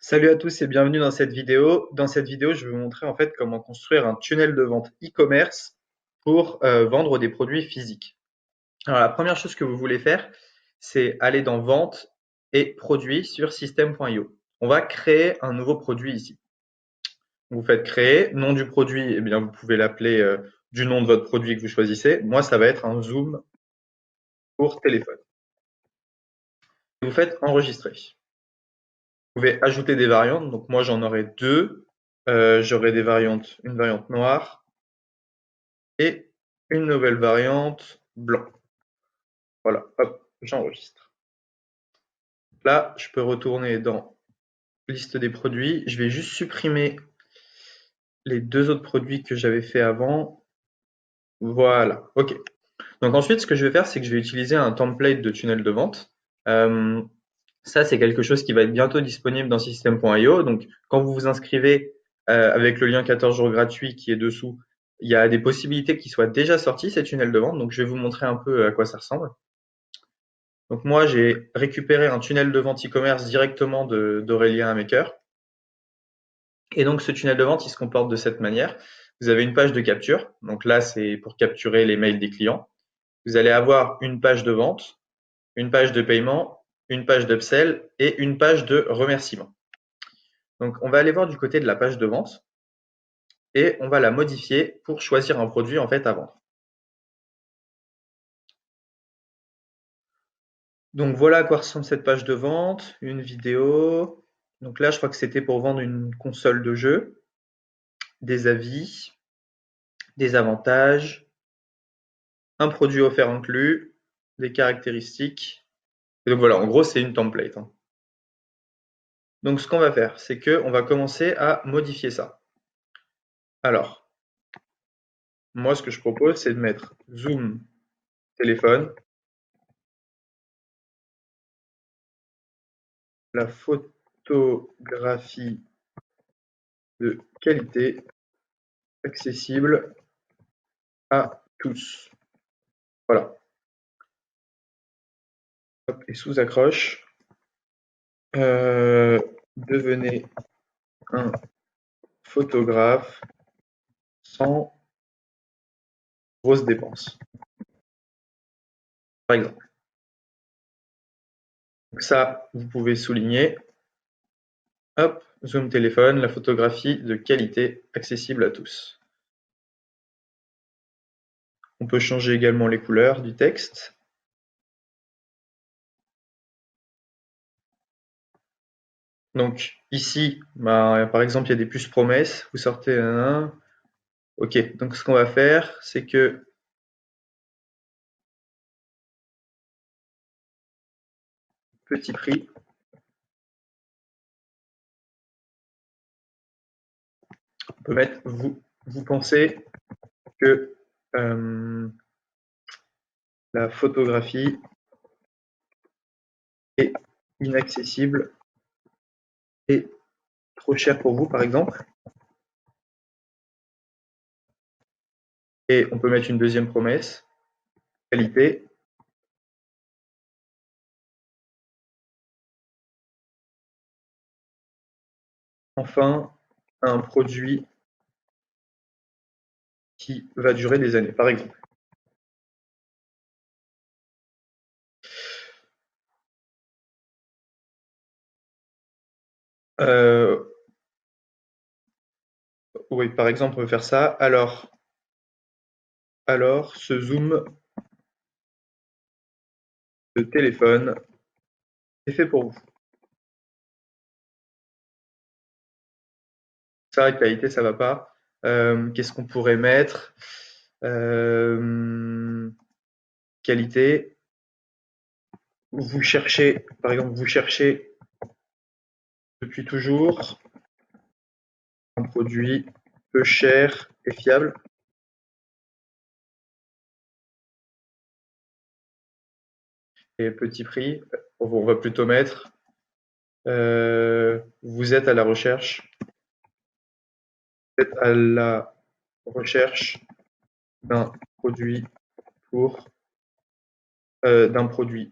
Salut à tous et bienvenue dans cette vidéo. Dans cette vidéo, je vais vous montrer en fait comment construire un tunnel de vente e-commerce pour vendre des produits physiques. Alors la première chose que vous voulez faire, c'est aller dans Vente et Produits sur System.io. On va créer un nouveau produit ici. Vous faites créer, nom du produit, eh bien vous pouvez l'appeler du nom de votre produit que vous choisissez. Moi, ça va être un zoom pour téléphone. Vous faites enregistrer. Vous pouvez ajouter des variantes. Donc moi, j'en aurai deux. J'aurai des variantes, une variante noire et une nouvelle variante blanc. Voilà, hop, j'enregistre. Là, je peux retourner dans liste des produits. Je vais juste supprimer les deux autres produits que j'avais fait avant. Voilà, ok. Donc ensuite, ce que je vais faire, c'est que je vais utiliser un template de tunnel de vente. Euh, Ça, c'est quelque chose qui va être bientôt disponible dans System.io. Donc, quand vous vous inscrivez avec le lien 14 jours gratuit qui est dessous, il y a des possibilités qui soient déjà sortis, ces tunnels de vente. Donc, je vais vous montrer un peu à quoi ça ressemble. Donc, moi, j'ai récupéré un tunnel de vente e-commerce directement d'Aurélien Maker. Et donc, ce tunnel de vente, il se comporte de cette manière. Vous avez une page de capture. Donc là, c'est pour capturer les mails des clients. Vous allez avoir une page de vente, une page de paiement, une page d'upsell et une page de remerciement. Donc, on va aller voir du côté de la page de vente et on va la modifier pour choisir un produit en fait à vendre. Donc, voilà à quoi ressemble cette page de vente, une vidéo. Donc là, je crois que c'était pour vendre une console de jeu, des avis, des avantages, un produit offert inclus, des caractéristiques. Et donc voilà, en gros, c'est une template, hein. Donc, ce qu'on va faire, c'est que on va commencer à modifier ça. Alors, moi, ce que je propose, c'est de mettre zoom téléphone, la photographie de qualité accessible à tous. Voilà. Hop, et sous accroche, devenez un photographe sans grosses dépenses, par exemple. Donc ça, vous pouvez souligner. Hop, zoom téléphone, la photographie de qualité accessible à tous. On peut changer également les couleurs du texte. Donc ici, par exemple, il y a des puces promesses. Vous sortez un. Ok, donc ce qu'on va faire, c'est que petit prix, on peut mettre vous pensez que la photographie est inaccessible et trop cher pour vous, par exemple. Et on peut mettre une deuxième promesse, qualité. Enfin, un produit qui va durer des années, par exemple. Euh, oui, par exemple, on peut faire ça. Alors, ce zoom de téléphone est fait pour vous. Ça, la qualité, ça va pas. Qu'est-ce qu'on pourrait mettre? Qualité. Vous cherchez, par exemple, vous cherchez depuis toujours un produit peu cher et fiable. Et petit prix, on va plutôt mettre vous êtes à la recherche, d'un produit pour d'un produit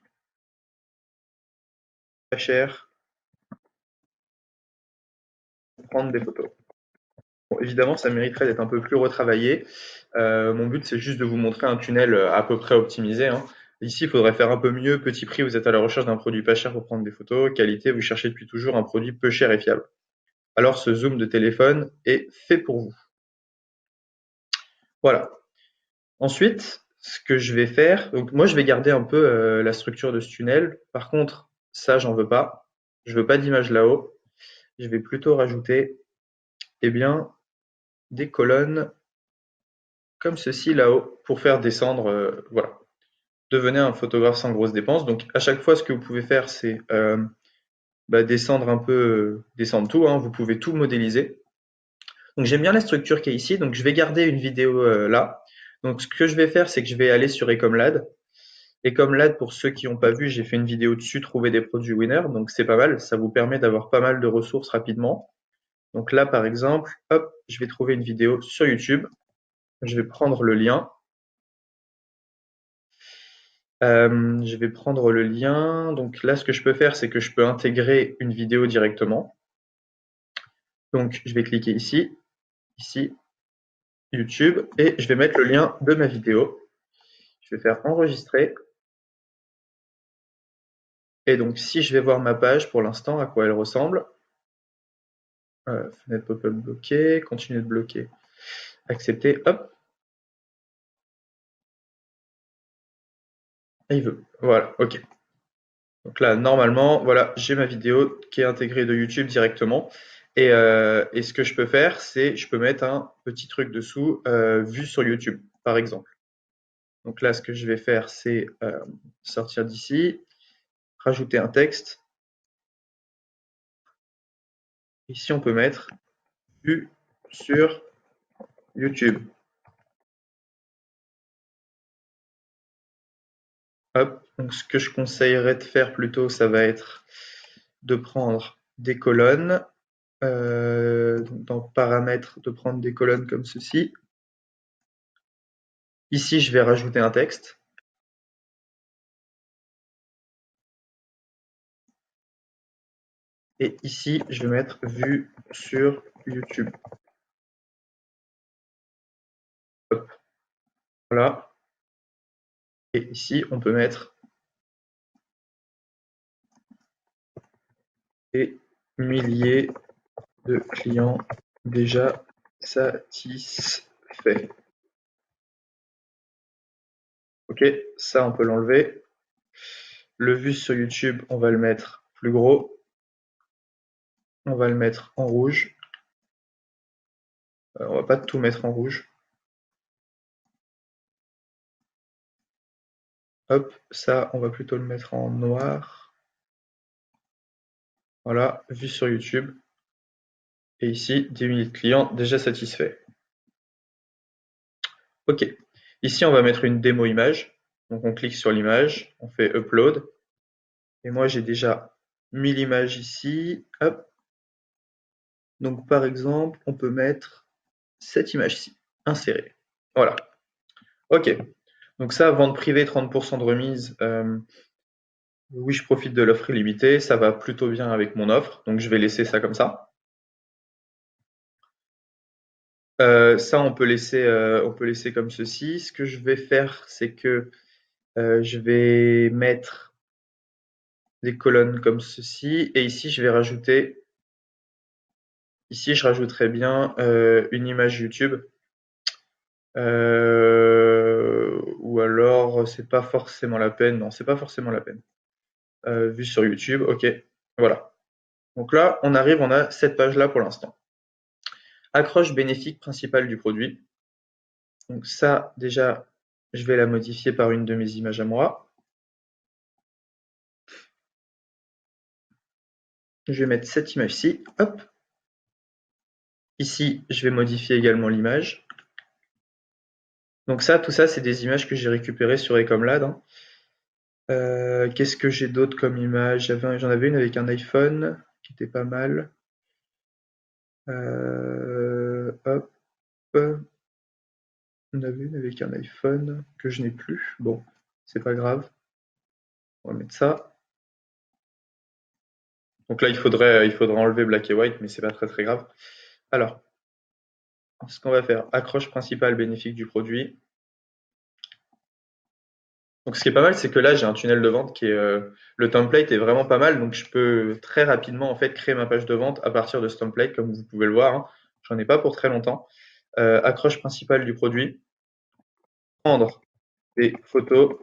pas cher prendre des photos. Bon, évidemment, ça mériterait d'être un peu plus retravaillé. Mon but, c'est juste de vous montrer un tunnel à peu près optimisé, hein. Ici, il faudrait faire un peu mieux. Petit prix, vous êtes à la recherche d'un produit pas cher pour prendre des photos. Qualité, vous cherchez depuis toujours un produit peu cher et fiable. Alors, ce zoom de téléphone est fait pour vous. Voilà. Ensuite, ce que je vais faire, donc moi, je vais garder un peu la structure de ce tunnel. Par contre, ça, j'en veux pas. Je veux pas d'image là-haut. Je vais plutôt rajouter, eh bien, des colonnes comme ceci là-haut pour faire descendre, voilà. Devenez un photographe sans grosses dépenses. Donc à chaque fois, ce que vous pouvez faire, c'est descendre un peu, descendre tout, hein. Vous pouvez tout modéliser. Donc j'aime bien la structure qui est ici. Donc je vais garder une vidéo là. Donc ce que je vais faire, c'est que je vais aller sur Ecomlad. Ecomlad, pour ceux qui n'ont pas vu, j'ai fait une vidéo dessus, trouver des produits winners. Donc c'est pas mal. Ça vous permet d'avoir pas mal de ressources rapidement. Donc là, par exemple, hop, je vais trouver une vidéo sur YouTube. Je vais prendre le lien. Je vais prendre le lien. Donc là, ce que je peux faire, c'est que je peux intégrer une vidéo directement. Donc, je vais cliquer ici, ici, YouTube, et je vais mettre le lien de ma vidéo. Je vais faire enregistrer. Et donc, si je vais voir ma page pour l'instant, à quoi elle ressemble, fenêtre pop-up bloquée, continuer de bloquer, accepter, hop, et il veut. Voilà, ok. Donc là, normalement, voilà, j'ai ma vidéo qui est intégrée de YouTube directement. Et ce que je peux faire, c'est je peux mettre un petit truc dessous, vue sur YouTube, par exemple. Donc là, ce que je vais faire, c'est sortir d'ici, rajouter un texte. Ici, on peut mettre vue sur YouTube. Hop. Donc ce que je conseillerais de faire plutôt, ça va être de prendre des colonnes. Donc dans paramètres, de prendre des colonnes comme ceci. Ici, je vais rajouter un texte. Et ici, je vais mettre vue sur YouTube. Hop. Voilà. Et ici, on peut mettre des milliers de clients déjà satisfaits. Ok, ça, on peut l'enlever. Le vue sur YouTube, on va le mettre plus gros. On va le mettre en rouge. On va pas tout mettre en rouge. Hop, ça, on va plutôt le mettre en noir. Voilà, vue sur YouTube. Et ici, 10 milliers de clients déjà satisfaits. Ok. Ici, on va mettre une démo image. Donc, on clique sur l'image, on fait Upload. Et moi, j'ai déjà mis l'image ici. Hop. Donc, par exemple, on peut mettre cette image-ci, insérer. Voilà. Ok. Donc ça, vente privée, 30% de remise. Oui, je profite de l'offre illimitée. Ça va plutôt bien avec mon offre. Donc, je vais laisser ça comme ça. Ça, on peut laisser comme ceci. Ce que je vais faire, c'est que je vais mettre des colonnes comme ceci. Et ici, je vais rajouter, ici, je rajouterai bien une image YouTube. Ou alors, c'est pas forcément la peine. Non, c'est pas forcément la peine. Vue sur YouTube, ok. Voilà. Donc là, on a cette page-là pour l'instant. Accroche bénéfique principale du produit. Donc ça, déjà, je vais la modifier par une de mes images à moi. Je vais mettre cette image-ci. Hop. Ici, je vais modifier également l'image. Donc ça, tout ça, c'est des images que j'ai récupérées sur Ecomlad, hein. Qu'est-ce que j'ai d'autre comme image? J'en avais une avec un iPhone qui était pas mal. Hop. On avait une avec un iPhone que je n'ai plus. Bon, c'est pas grave. On va mettre ça. Donc là, il faudrait enlever black et white, mais c'est pas très très grave. Alors, ce qu'on va faire, accroche principale bénéfique du produit. Donc ce qui est pas mal, c'est que là, j'ai un tunnel de vente le template est vraiment pas mal, donc je peux très rapidement en fait créer ma page de vente à partir de ce template, comme vous pouvez le voir, hein. J'en ai pas pour très longtemps. Accroche principale du produit, prendre des photos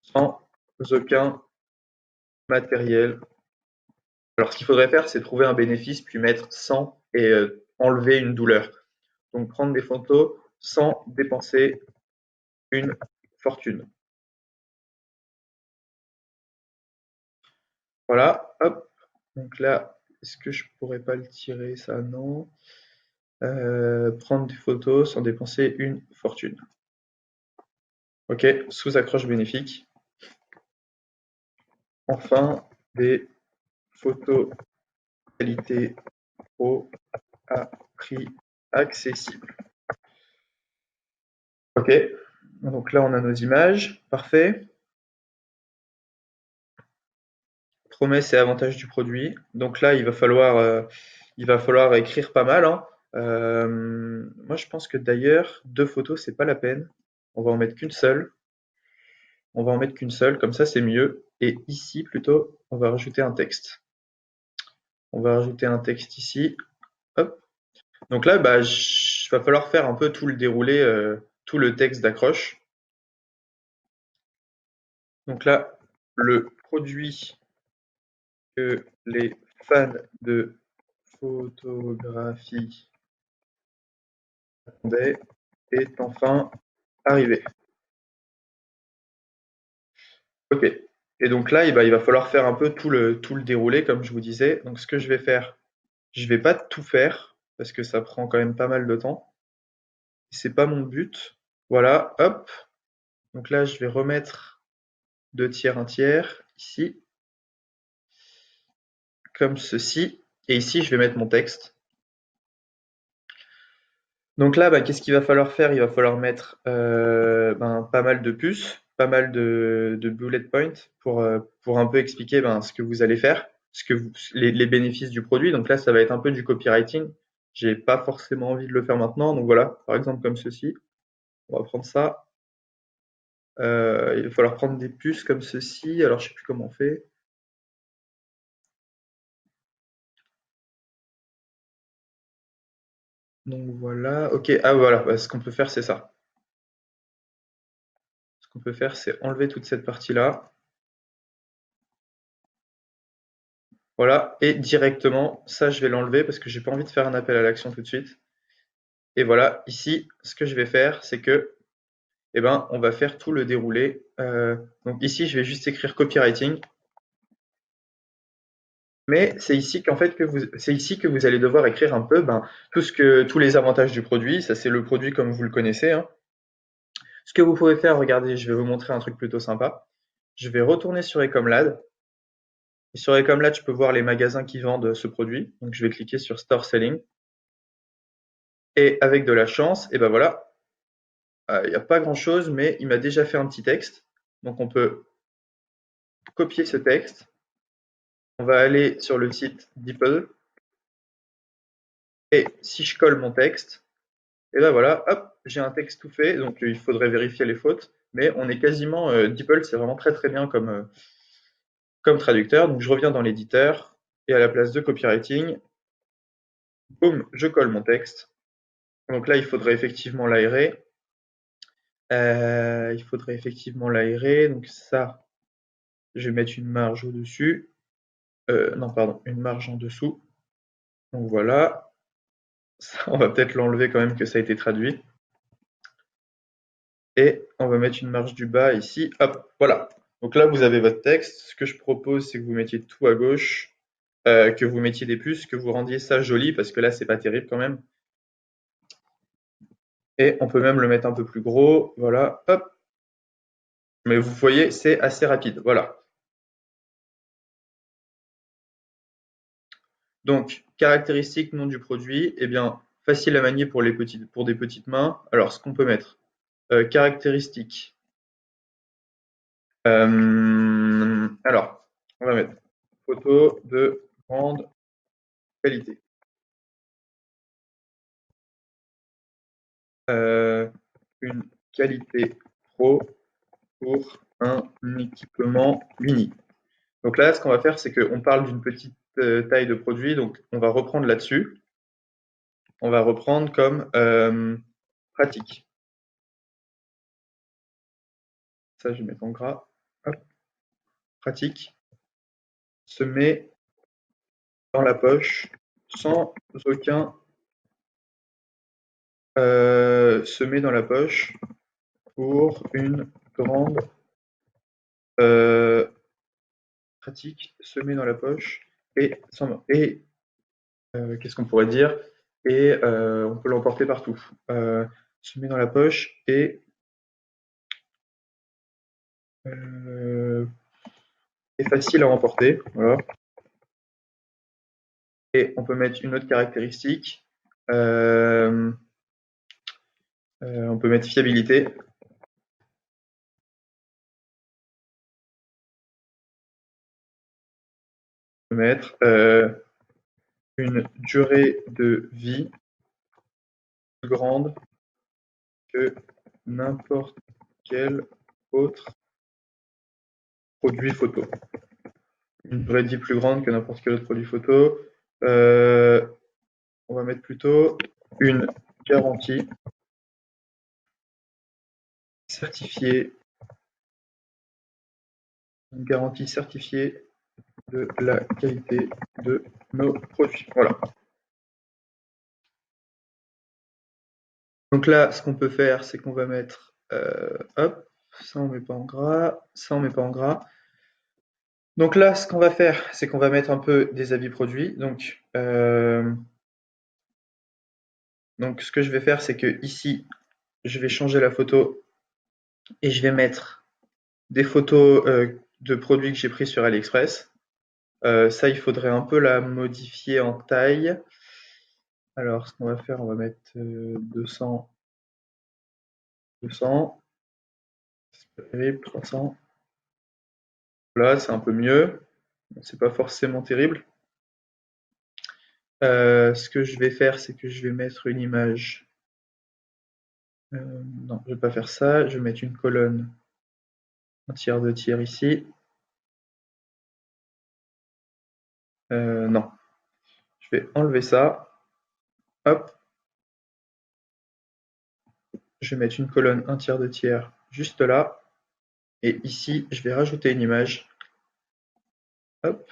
sans aucun matériel. Alors ce qu'il faudrait faire, c'est trouver un bénéfice, puis mettre sans et enlever une douleur. Donc prendre des photos sans dépenser une fortune. Voilà, hop. Donc là, est-ce que je pourrais pas le tirer, ça? Non. Prendre des photos sans dépenser une fortune. Ok, sous accroche bénéfique. Enfin, des photos qualité pro à prix accessible. Ok, donc là on a nos images, parfait. Promesses et avantages du produit. Donc là il va falloir écrire pas mal, hein. Moi je pense que d'ailleurs 2 photos c'est pas la peine. On va en mettre qu'une seule. On va en mettre qu'une seule, comme ça c'est mieux. Et ici plutôt, on va rajouter un texte. On va rajouter un texte ici. Hop. Donc là, bah, va falloir faire un peu tout le déroulé, tout le texte d'accroche. Donc là, le produit que les fans de photographie attendaient est enfin arrivé. Ok. Et donc là, il va falloir faire un peu tout le déroulé, comme je vous disais. Donc ce que je vais faire, je vais pas tout faire parce que ça prend quand même pas mal de temps. C'est pas mon but. Voilà, hop. Donc là, je vais remettre 2 tiers, 1 tiers, ici, comme ceci. Et ici, je vais mettre mon texte. Donc là, bah, qu'est-ce qu'il va falloir faire? Il va falloir mettre pas mal de puces, pas mal de bullet points pour un peu expliquer ce que vous allez faire, les bénéfices du produit. Donc là, ça va être un peu du copywriting. J'ai pas forcément envie de le faire maintenant. Donc voilà, par exemple comme ceci. On va prendre ça. Il va falloir prendre des puces comme ceci. Alors, je sais plus comment on fait. Donc voilà. Ok. Ah voilà. Bah, ce qu'on peut faire, c'est ça. Ce qu'on peut faire, c'est enlever toute cette partie-là. Voilà. Et directement, ça, je vais l'enlever parce que j'ai pas envie de faire un appel à l'action tout de suite. Et voilà. Ici, ce que je vais faire, c'est que, on va faire tout le déroulé. Donc ici, je vais juste écrire copywriting. Mais c'est ici c'est ici que vous allez devoir écrire un peu, tous les avantages du produit. Ça, c'est le produit comme vous le connaissez, hein. Ce que vous pouvez faire, regardez, je vais vous montrer un truc plutôt sympa. Je vais retourner sur Ecomlad. Et sur Ecomlad, je peux voir les magasins qui vendent ce produit. Donc, je vais cliquer sur Store Selling. Et avec de la chance, et ben voilà, il n'y a pas grand-chose, mais il m'a déjà fait un petit texte. Donc, on peut copier ce texte. On va aller sur le site DeepL. Et si je colle mon texte, et ben voilà, hop, j'ai un texte tout fait. Donc, il faudrait vérifier les fautes. Mais on est quasiment, DeepL, c'est vraiment très très bien comme traducteur. Donc, je reviens dans l'éditeur. Et à la place de copywriting, boum, je colle mon texte. Donc là, il faudrait effectivement l'aérer. Donc ça, je vais mettre une marge au-dessus. Non, pardon, une marge en dessous. Donc voilà. Ça, on va peut-être l'enlever quand même que ça a été traduit. Et on va mettre une marge du bas ici. Hop, voilà. Donc là, vous avez votre texte. Ce que je propose, c'est que vous mettiez tout à gauche, que vous mettiez des puces, que vous rendiez ça joli, parce que là, c'est pas terrible quand même. Et on peut même le mettre un peu plus gros. Voilà, hop. Mais vous voyez, c'est assez rapide. Voilà. Donc, caractéristiques, nom du produit, eh bien, facile à manier pour des petites mains. Alors, ce qu'on peut mettre, caractéristiques. Alors, on va mettre photo de grande qualité. Une qualité pro pour un équipement mini. Donc là, ce qu'on va faire, c'est qu'on parle d'une petite taille de produit, donc on va reprendre là-dessus. On va reprendre comme pratique. Ça, je vais mettre en gras. Hop, pratique. Se met dans la poche sans aucun se met dans la poche pour une grande pratique, se met dans la poche et qu'est-ce qu'on pourrait dire? Et on peut l'emporter partout. Se met dans la poche et est facile à emporter. Voilà. Et on peut mettre une autre caractéristique. On peut mettre fiabilité. On peut mettre une durée de vie plus grande que n'importe quel autre produit photo. Une durée de vie plus grande que n'importe quel autre produit photo. On va mettre plutôt une garantie certifiée, une garantie certifiée de la qualité de nos produits. Voilà. Donc là, ce qu'on peut faire, c'est qu'on va mettre, hop, ça on met pas en gras, ça on met pas en gras. Donc là, ce qu'on va faire, c'est qu'on va mettre un peu des avis produits. Donc ce que je vais faire, c'est que ici, je vais changer la photo et je vais mettre des photos de produits que j'ai pris sur AliExpress. Ça, il faudrait un peu la modifier en taille. Alors, ce qu'on va faire, on va mettre 200, 200, c'est pas terrible, 300. Là, c'est un peu mieux. C'est pas forcément terrible. Ce que je vais faire, c'est que je vais mettre une image. Non, je vais pas faire ça. Je vais mettre une colonne, un tiers de tiers ici. Non, je vais enlever ça. Hop, je vais mettre une colonne, un tiers de tiers juste là. Et ici, je vais rajouter une image. Hop,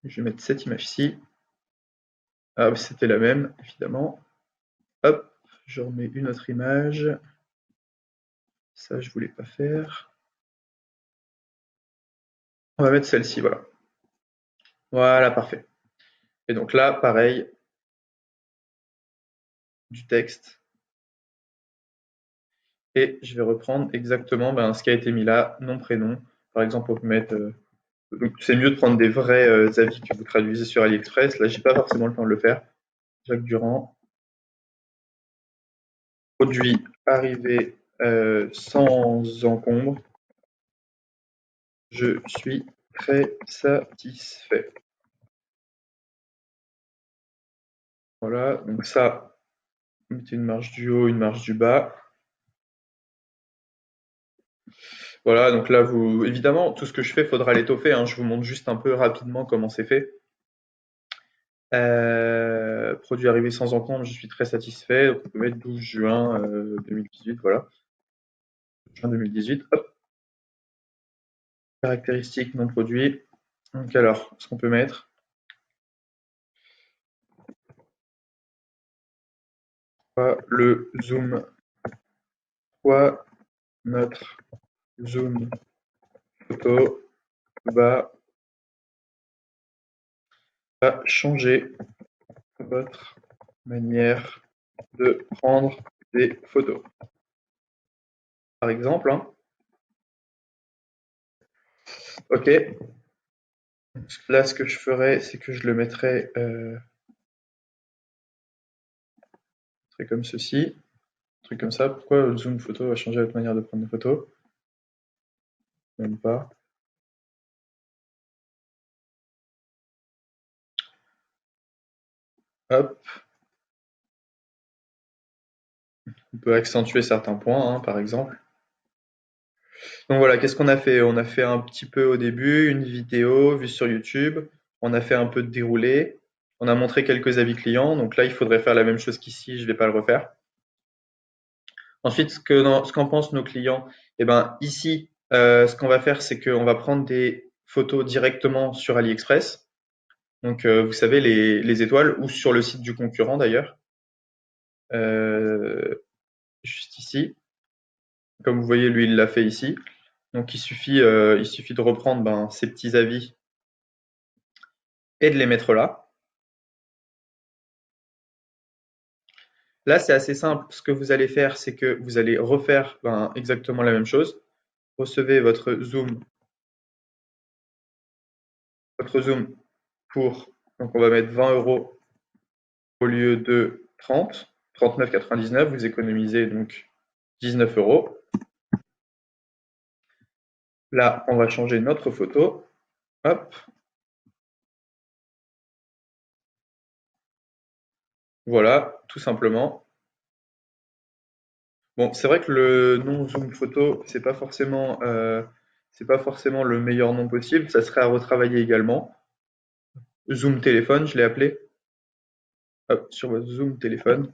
je vais mettre cette image-ci. Ah, c'était la même, évidemment. Hop, je remets une autre image. Ça, je voulais pas faire. On va mettre celle-ci, voilà. Voilà, parfait. Et donc là, pareil, du texte. Et je vais reprendre exactement ce qui a été mis là, nom, prénom. Par exemple, on peut mettre. Donc c'est mieux de prendre des vrais avis que vous traduisez sur AliExpress. Là, j'ai pas forcément le temps de le faire. Jacques Durand. Produit arrivé sans encombre. Je suis très satisfait. Voilà, donc ça, mettez une marge du haut, une marge du bas. Voilà, donc là, vous, évidemment, tout ce que je fais, faudra l'étoffer, hein. Je vous montre juste un peu rapidement comment c'est fait. Produit arrivé sans encombre, je suis très satisfait. Donc, on peut mettre 12 juin 2018, voilà. Juin 2018, hop. Caractéristiques non produits. Donc alors, ce qu'on peut mettre, le zoom, quoi, notre zoom photo va changer votre manière de prendre des photos. Par exemple, hein. Ok. Là, ce que je ferais, c'est que je le mettrais comme ceci, un truc comme ça. Pourquoi le zoom photo va changer votre manière de prendre des photos? Même pas. Hop, on peut accentuer certains points, hein, par exemple. Donc voilà, qu'est-ce qu'on a fait? On a fait un petit peu au début, une vidéo vue sur YouTube. On a fait un peu de déroulé. On a montré quelques avis clients. Donc là, il faudrait faire la même chose qu'ici. Je ne vais pas le refaire. Ensuite, ce qu'en pensent nos clients, eh ben, ici, ce qu'on va faire, c'est qu'on va prendre des photos directement sur AliExpress. Donc, vous savez, les étoiles, ou sur le site du concurrent d'ailleurs, euh, juste ici. Comme vous voyez, lui, il l'a fait ici. Donc, il suffit de reprendre ces petits avis et de les mettre là. Là, c'est assez simple. Ce que vous allez faire, c'est que vous allez refaire exactement la même chose. Recevez votre zoom pour, donc on va mettre 20 euros au lieu de 30, 39,99. Vous économisez donc 19 euros. Là, on va changer notre photo. Hop, voilà, tout simplement. Bon, c'est vrai que le nom zoom photo, c'est pas forcément le meilleur nom possible. Ça serait à retravailler également. Zoom téléphone, je l'ai appelé. Hop, sur votre zoom téléphone.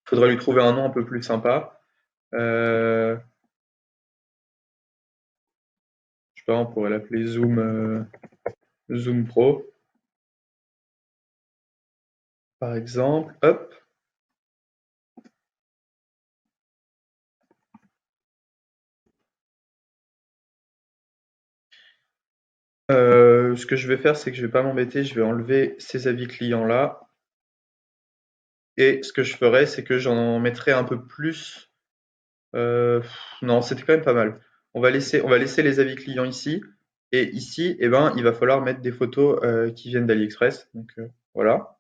Faudra lui trouver un nom un peu plus sympa. Je sais pas, on pourrait l'appeler Zoom Pro, par exemple. Hop. Ce que je vais faire, c'est que je vais pas m'embêter, je vais enlever ces avis clients là. Et ce que je ferai, c'est que j'en mettrai un peu plus. Non, c'était quand même pas mal. On va laisser les avis clients ici. Et ici, eh ben, il va falloir mettre des photos qui viennent d'AliExpress. Donc voilà.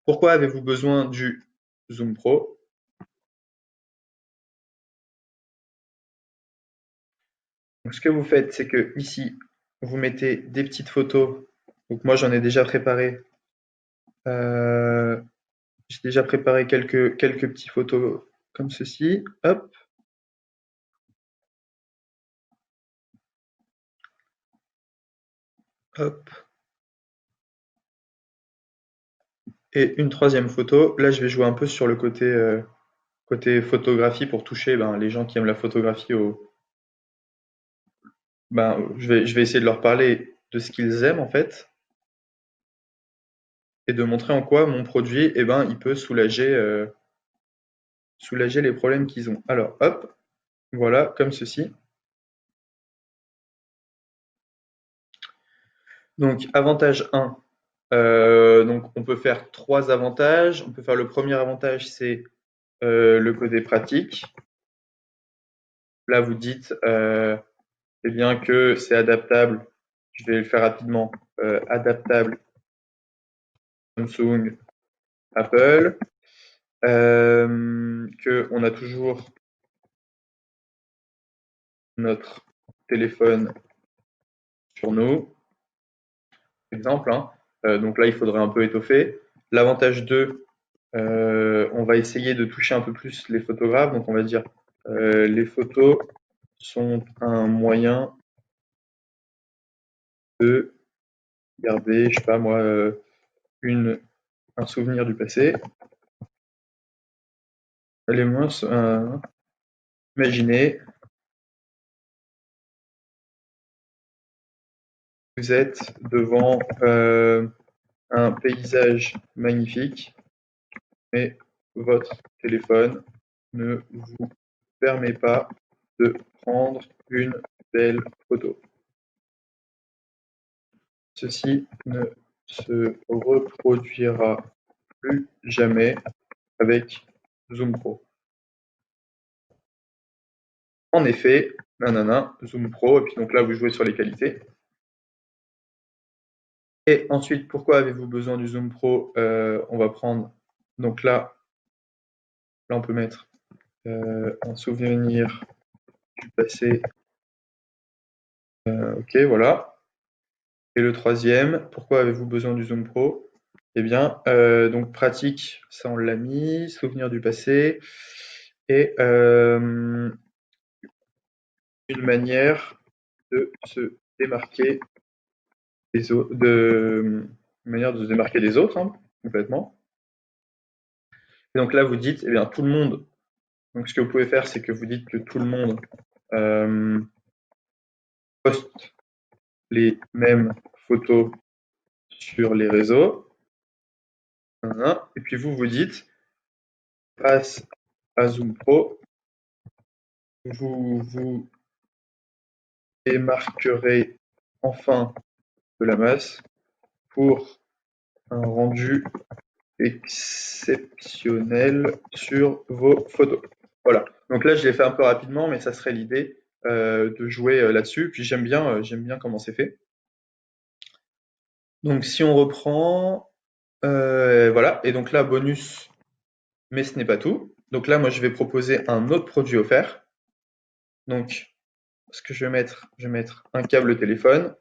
Pourquoi avez-vous besoin du Zoom Pro? Donc, ce que vous faites, c'est que ici, vous mettez des petites photos. Donc moi, j'en ai déjà préparé. euh, j'ai déjà préparé quelques petites photos comme ceci. Hop, hop. Et une troisième photo. Là, je vais jouer un peu sur le côté photographie pour toucher les gens qui aiment la photographie. Je vais essayer de leur parler de ce qu'ils aiment en fait et de montrer en quoi mon produit, il peut soulager les problèmes qu'ils ont. Alors, hop, voilà, comme ceci. Donc, avantage 1. Donc, on peut faire trois avantages. On peut faire le premier avantage, c'est le côté pratique. Là, vous dites eh bien que c'est adaptable. Je vais le faire rapidement. Adaptable Samsung, Apple. Que on a toujours notre téléphone sur nous, par exemple, hein. Donc là, il faudrait un peu étoffer. L'avantage 2, on va essayer de toucher un peu plus les photographes. Donc on va dire les photos sont un moyen de garder, je sais pas moi, une, un souvenir du passé. Les moins, imaginez, vous êtes devant un paysage magnifique, mais votre téléphone ne vous permet pas de prendre une belle photo. Ceci ne se reproduira plus jamais avec Zoom Pro. En effet, nanana, Zoom Pro, et puis donc là vous jouez sur les qualités. Et ensuite, pourquoi avez-vous besoin du Zoom Pro? On va prendre, donc là on peut mettre un souvenir du passé. Ok, voilà. Et le troisième, pourquoi avez-vous besoin du Zoom Pro? Eh bien, donc pratique, ça on l'a mis, souvenir du passé, et une manière de se démarquer des autres, une manière de se démarquer des autres, hein, complètement. Et donc là, vous dites, eh bien, tout le monde. Donc ce que vous pouvez faire, c'est que vous dites que tout le monde euh, poste les mêmes photos sur les réseaux. Et puis vous dites, grâce à Zoom Pro, vous vous démarquerez enfin de la masse pour un rendu exceptionnel sur vos photos. Voilà. Donc là, je l'ai fait un peu rapidement, mais ça serait l'idée de jouer là-dessus. Puis j'aime bien comment c'est fait. Donc si on reprend, voilà. Et donc là, bonus, mais ce n'est pas tout. Donc là, moi, je vais proposer un autre produit offert. Donc, ce que je vais mettre un câble téléphone.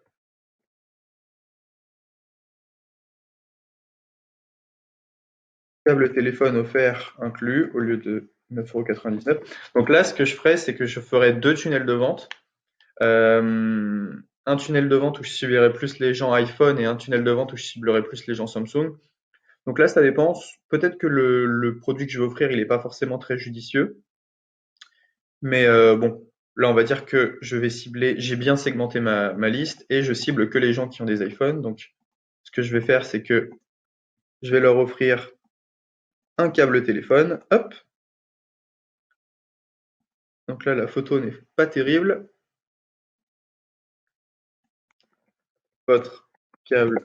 Câble téléphone offert inclus au lieu de 9,99 €. Donc là, ce que je ferais, c'est que je ferais deux tunnels de vente. Un tunnel de vente où je ciblerai plus les gens iPhone et un tunnel de vente où je ciblerai plus les gens Samsung. Donc là, ça dépend. Peut-être que le produit que je vais offrir, il n'est pas forcément très judicieux. Mais bon, là, on va dire que je vais cibler, j'ai bien segmenté ma liste et je cible que les gens qui ont des iPhones. Donc, ce que je vais faire, c'est que je vais leur offrir un câble téléphone. Hop. Donc là, la photo n'est pas terrible. Votre câble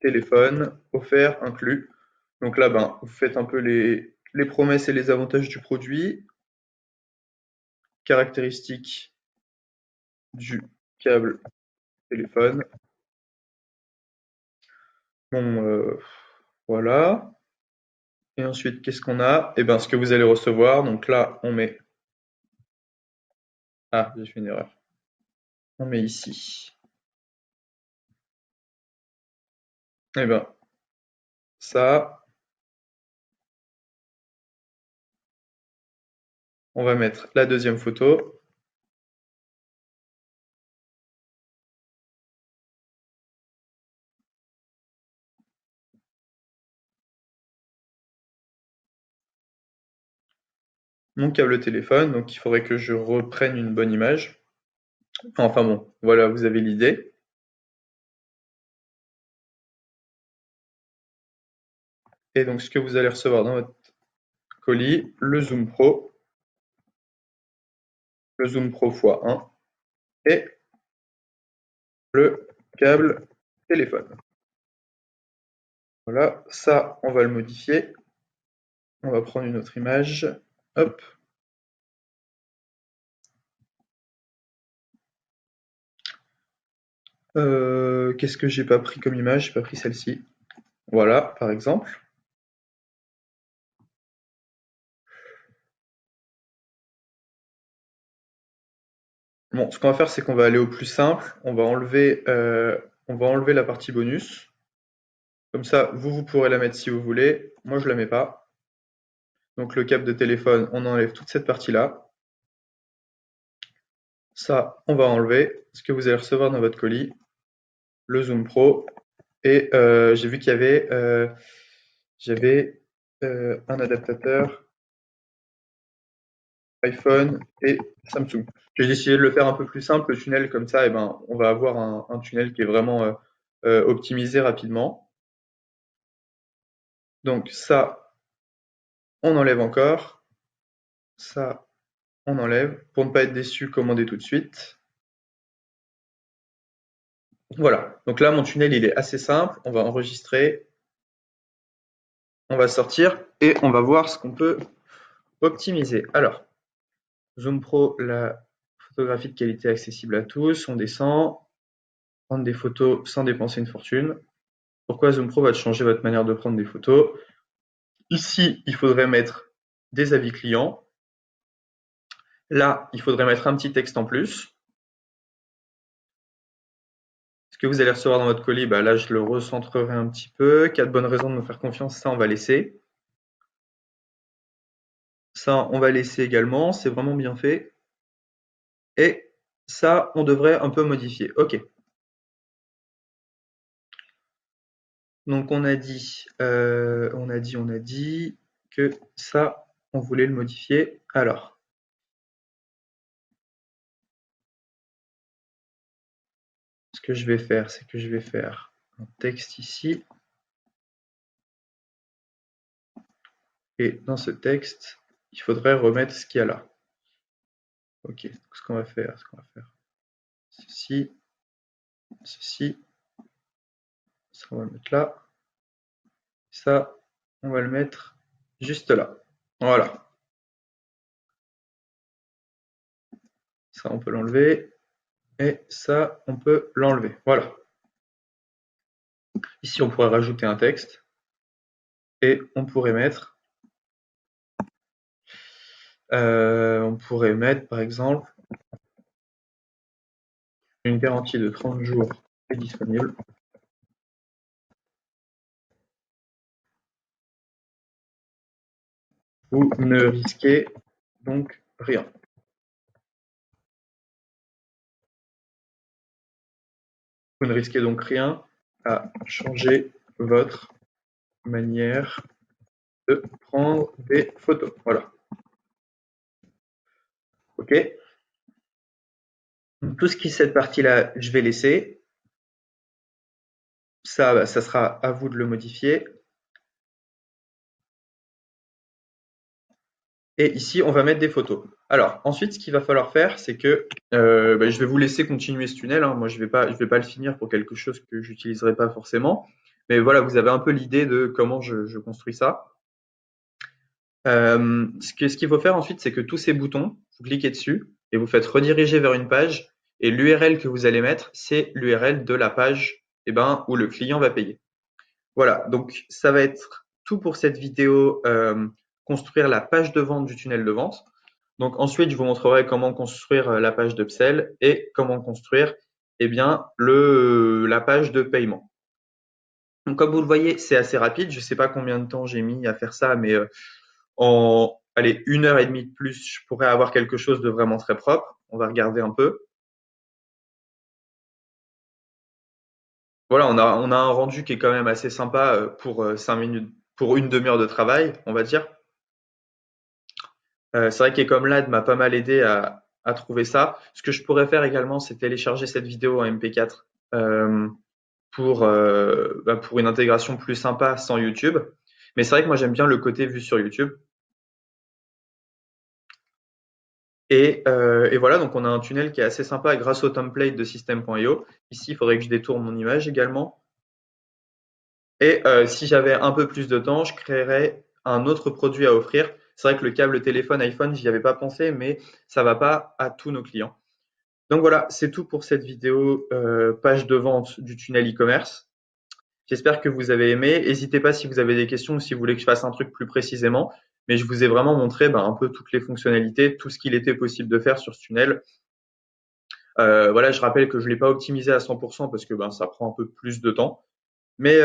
téléphone offert inclus. Donc là, ben, vous faites un peu les promesses et les avantages du produit, caractéristiques du câble téléphone. Bon, voilà. Et ensuite, qu'est-ce qu'on a? Eh bien, ce que vous allez recevoir. Donc là, on met. Ah, j'ai fait une erreur. On met ici. Eh bien, ça, on va mettre la deuxième photo. Mon câble téléphone. Donc, il faudrait que je reprenne une bonne image. Enfin bon, voilà, vous avez l'idée. Et donc, ce que vous allez recevoir dans votre colis, le Zoom Pro x1 et le câble téléphone. Voilà, ça, on va le modifier. On va prendre une autre image. Hop. Qu'est-ce que j'ai pas pris comme image? J'ai pas pris celle-ci. Voilà, par exemple. Bon, ce qu'on va faire, c'est qu'on va aller au plus simple. On va enlever la partie bonus. Comme ça, vous pourrez la mettre si vous voulez. Moi, je la mets pas. Donc, le câble de téléphone, on enlève toute cette partie-là. Ça, on va enlever. Ce que vous allez recevoir dans votre colis, le Zoom Pro. Et j'ai vu qu'il y avait, j'avais un adaptateur iPhone et Samsung. J'ai décidé de le faire un peu plus simple, le tunnel, comme ça, et ben, on va avoir un tunnel qui est vraiment optimisé rapidement. Donc ça, on enlève encore. Ça, on enlève. Pour ne pas être déçu, commandez tout de suite. Voilà. Donc là, mon tunnel, il est assez simple. On va enregistrer. On va sortir et on va voir ce qu'on peut optimiser. Alors, Zoom Pro, la photographie de qualité accessible à tous. On descend. Prendre des photos sans dépenser une fortune. Pourquoi Zoom Pro va changer votre manière de prendre des photos? Ici, il faudrait mettre des avis clients. Là, il faudrait mettre un petit texte en plus. Ce que vous allez recevoir dans votre colis, bah là, je le recentrerai un petit peu. 4 bonnes raisons de me faire confiance, ça, on va laisser. Ça, on va laisser également, c'est vraiment bien fait. Et ça, on devrait un peu modifier. OK. Donc on a dit que ça, on voulait le modifier. Alors, ce que je vais faire, c'est que je vais faire un texte ici. Et dans ce texte, il faudrait remettre ce qu'il y a là. OK. Donc, ce qu'on va faire, ceci, ceci, ça on va le mettre là. Ça, on va le mettre juste là. Voilà. Ça, on peut l'enlever. Et ça, on peut l'enlever. Voilà. Ici, on pourrait rajouter un texte. Et on pourrait mettre, par exemple, une garantie de 30 jours est disponible. Vous ne risquez donc rien. Vous ne risquez donc rien à changer votre manière de prendre des photos. Voilà. OK. Donc, tout ce qui est cette partie-là, je vais laisser. Ça, bah, ça sera à vous de le modifier. Et ici, on va mettre des photos. Alors, ensuite, ce qu'il va falloir faire, c'est que bah, je vais vous laisser continuer ce tunnel, hein. Moi, je vais pas le finir pour quelque chose que j'utiliserai pas forcément. Mais voilà, vous avez un peu l'idée de comment je construis ça. Ce qu'il faut faire ensuite, c'est que tous ces boutons, vous cliquez dessus et vous faites rediriger vers une page. Et l'URL que vous allez mettre, c'est l'URL de la page où le client va payer. Voilà, donc ça va être tout pour cette vidéo, construire la page de vente du tunnel de vente. Donc ensuite, je vous montrerai comment construire la page d'upsell et comment construire la page de paiement. Donc comme vous le voyez, c'est assez rapide. Je ne sais pas combien de temps j'ai mis à faire ça, mais en 1 heure et demie de plus, je pourrais avoir quelque chose de vraiment très propre. On va regarder un peu. Voilà, on a un rendu qui est quand même assez sympa pour 5 minutes, pour une demi-heure de travail, on va dire. C'est vrai qu'Ecomlad m'a pas mal aidé à trouver ça. Ce que je pourrais faire également, c'est télécharger cette vidéo en MP4 pour une intégration plus sympa sans YouTube. Mais c'est vrai que moi j'aime bien le côté vu sur YouTube. Et voilà, donc on a un tunnel qui est assez sympa grâce au template de System.io. Ici, il faudrait que je détourne mon image également. Et si j'avais un peu plus de temps, je créerais un autre produit à offrir. C'est vrai que le câble téléphone iPhone, j'y avais pas pensé, mais ça va pas à tous nos clients. Donc voilà, c'est tout pour cette vidéo page de vente du tunnel e-commerce. J'espère que vous avez aimé. N'hésitez pas si vous avez des questions ou si vous voulez que je fasse un truc plus précisément. Mais je vous ai vraiment montré un peu toutes les fonctionnalités, tout ce qu'il était possible de faire sur ce tunnel. Voilà, je rappelle que je ne l'ai pas optimisé à 100% parce que ça prend un peu plus de temps. Mais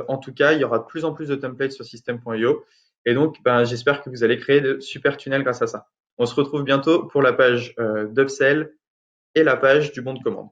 en tout cas, il y aura de plus en plus de templates sur System.io. Et donc, j'espère que vous allez créer de super tunnels grâce à ça. On se retrouve bientôt pour la page d'Upsell et la page du bon de commande.